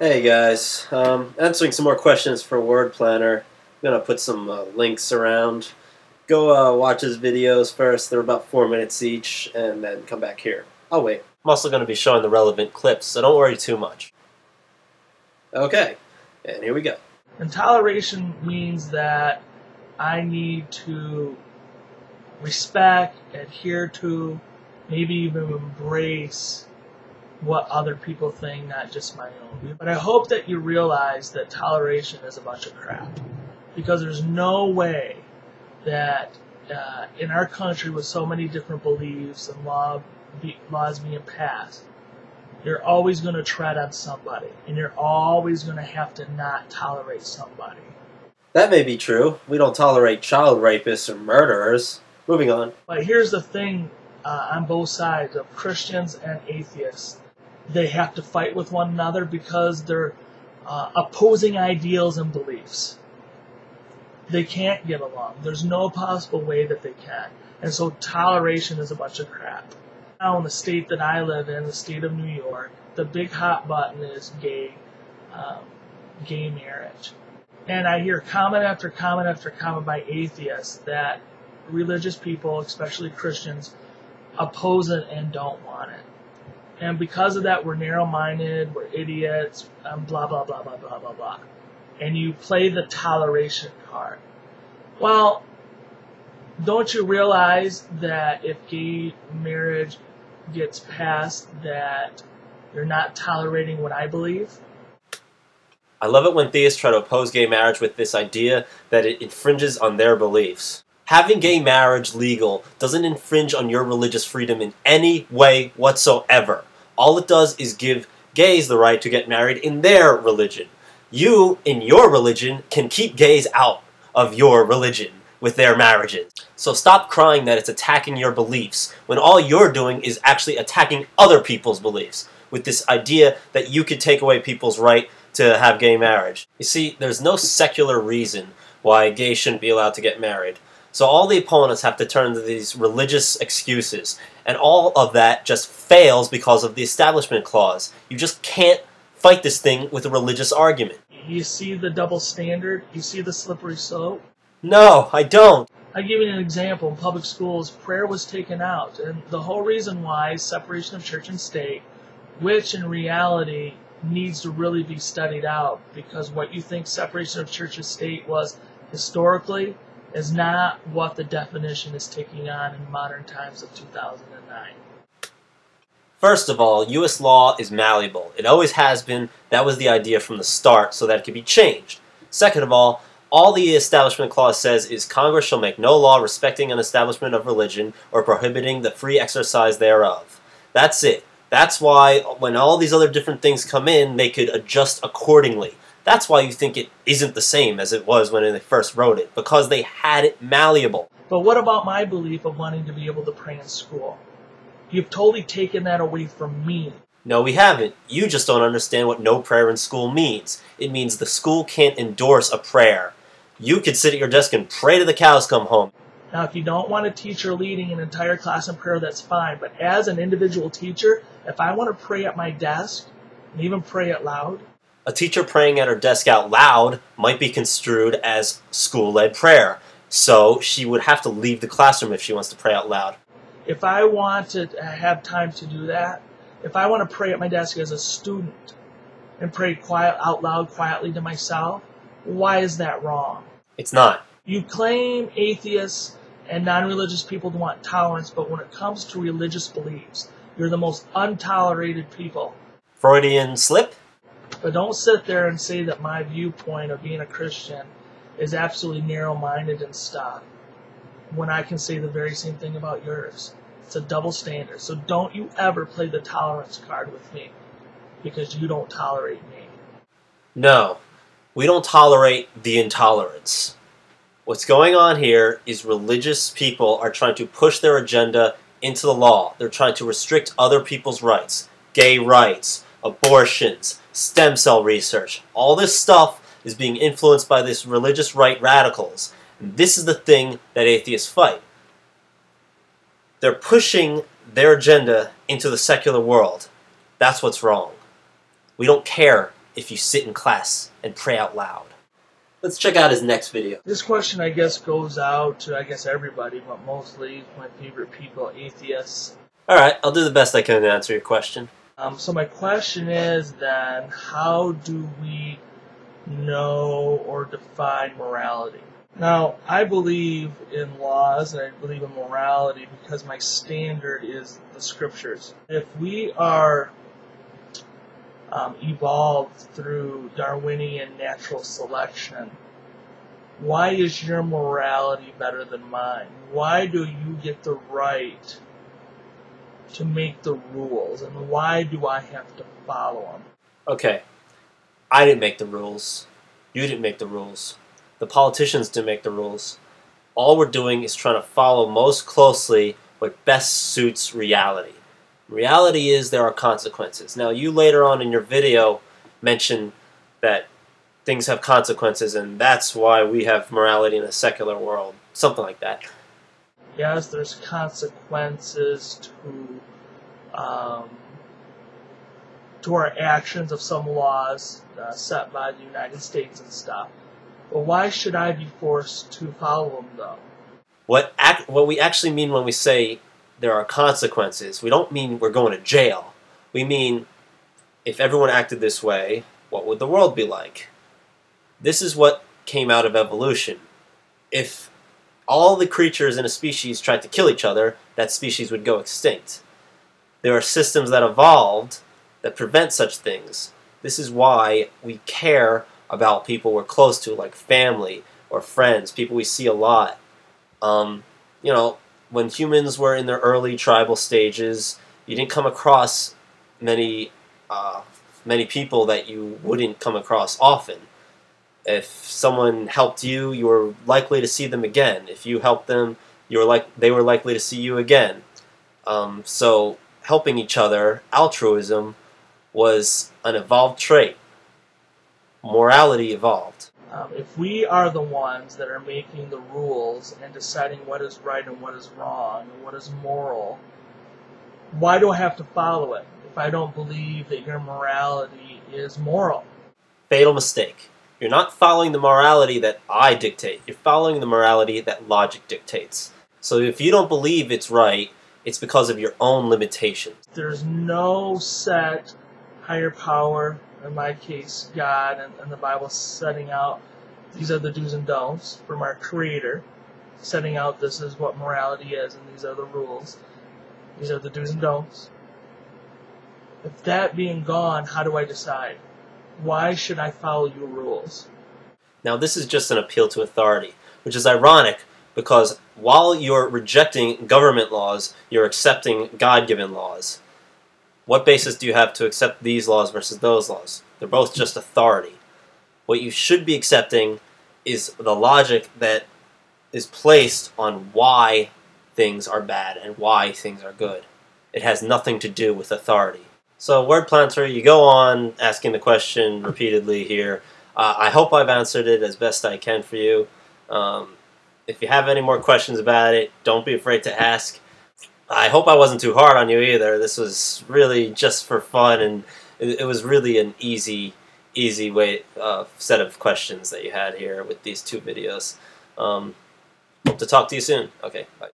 Hey guys, answering some more questions for WordPlanter. I'm gonna put some links around. Go watch his videos first. They're about 4 minutes each, and then come back here. I'll wait. I'm also going to be showing the relevant clips, so don't worry too much. Okay, and here we go. And toleration means that I need to respect, adhere to, maybe even embrace what other people think, not just my own. But I hope that you realize that toleration is a bunch of crap. Because there's no way that in our country with so many different beliefs and laws being passed, you're always going to tread on somebody. And you're always going to have to not tolerate somebody. That may be true. We don't tolerate child rapists or murderers. Moving on. But here's the thing on both sides of Christians and atheists. They have to fight with one another because they're opposing ideals and beliefs. They can't get along. There's no possible way that they can. And so toleration is a bunch of crap. Now in the state that I live in, the state of New York, the big hot button is gay marriage. And I hear comment after comment after comment by atheists that religious people, especially Christians, oppose it and don't want it. And because of that, we're narrow-minded, we're idiots, blah, blah, blah, blah, blah, blah, blah. And you play the toleration card. Well, don't you realize that if gay marriage gets passed, that you're not tolerating what I believe? I love it when theists try to oppose gay marriage with this idea that it infringes on their beliefs. Having gay marriage legal doesn't infringe on your religious freedom in any way whatsoever. All it does is give gays the right to get married in their religion. You, in your religion, can keep gays out of your religion with their marriages. So stop crying that it's attacking your beliefs when all you're doing is actually attacking other people's beliefs with this idea that you could take away people's right to have gay marriage. You see, there's no secular reason why gays shouldn't be allowed to get married. So all the opponents have to turn to these religious excuses, and all of that just fails because of the Establishment Clause. You just can't fight this thing with a religious argument. You see the double standard? You see the slippery slope? No, I don't. I'll give you an example. In public schools, prayer was taken out, and the whole reason why is separation of church and state, which in reality needs to really be studied out, because what you think separation of church and state was historically is not what the definition is taking on in modern times of 2009. First of all, U.S. law is malleable. It always has been. That was the idea from the start, so that it could be changed. Second of all the Establishment Clause says is Congress shall make no law respecting an establishment of religion or prohibiting the free exercise thereof. That's it. That's why when all these other different things come in, they could adjust accordingly. That's why you think it isn't the same as it was when they first wrote it, because they had it malleable. But what about my belief of wanting to be able to pray in school? You've totally taken that away from me. No, we haven't. You just don't understand what no prayer in school means. It means the school can't endorse a prayer. You could sit at your desk and pray till the cows come home. Now, if you don't want a teacher leading an entire class in prayer, that's fine. But as an individual teacher, if I want to pray at my desk, and even pray out loud, a teacher praying at her desk out loud might be construed as school-led prayer. So she would have to leave the classroom if she wants to pray out loud. If I want to have time to do that, if I want to pray at my desk as a student and pray out loud quietly to myself, why is that wrong? It's not. You claim atheists and non-religious people to want tolerance, but when it comes to religious beliefs, you're the most untolerated people. Freudian slip? But don't sit there and say that my viewpoint of being a Christian is absolutely narrow-minded and stuff, when I can say the very same thing about yours. It's a double standard. So don't you ever play the tolerance card with me, because you don't tolerate me. No, we don't tolerate the intolerance. What's going on here is religious people are trying to push their agenda into the law. They're trying to restrict other people's rights. Gay rights, abortions, stem cell research. All this stuff is being influenced by this religious right radicals. And this is the thing that atheists fight. They're pushing their agenda into the secular world. That's what's wrong. We don't care if you sit in class and pray out loud. Let's check out his next video. This question, I guess, goes out to, everybody, but mostly my favorite people, atheists. Alright, I'll do the best I can to answer your question. So my question is then, how do we know or define morality? Now, I believe in laws and I believe in morality because my standard is the scriptures. If we are evolved through Darwinian natural selection, why is your morality better than mine? Why do you get the right to make the rules, and why do I have to follow them? Okay, I didn't make the rules. You didn't make the rules. The politicians didn't make the rules. All we're doing is trying to follow most closely what best suits reality. Reality is there are consequences. Now, you later on in your video mentioned that things have consequences, and that's why we have morality in a secular world. Something like that. Yes, there's consequences to our actions of some laws set by the United States and stuff. But why should I be forced to follow them, though? What we actually mean when we say there are consequences, we don't mean we're going to jail. We mean if everyone acted this way, what would the world be like? This is what came out of evolution. If all the creatures in a species tried to kill each other, that species would go extinct. There are systems that evolved that prevent such things. This is why we care about people we're close to, like family or friends, people we see a lot. You know, when humans were in their early tribal stages, you didn't come across many people that you wouldn't come across often. If someone helped you, you were likely to see them again. If you helped them, they were likely to see you again. So helping each other, altruism, was an evolved trait. Morality evolved. If we are the ones that are making the rules and deciding what is right and what is wrong and what is moral, why do I have to follow it if I don't believe that your morality is moral? Fatal mistake. You're not following the morality that I dictate. You're following the morality that logic dictates. So if you don't believe it's right, it's because of your own limitations. There's no set higher power, in my case, God and the Bible, setting out these are the do's and don'ts from our Creator, setting out this is what morality is and these are the rules. These are the do's and don'ts. If that being gone, how do I decide? Why should I follow your rules? Now this is just an appeal to authority, which is ironic because while you're rejecting government laws, you're accepting God-given laws. What basis do you have to accept these laws versus those laws? They're both just authority. What you should be accepting is the logic that is placed on why things are bad and why things are good. It has nothing to do with authority. So WordPlanter, you go on asking the question repeatedly here. I hope I've answered it as best I can for you. If you have any more questions about it, don't be afraid to ask. I hope I wasn't too hard on you either. This was really just for fun, and it was really an easy set of questions that you had here with these two videos. Hope to talk to you soon. Okay, bye.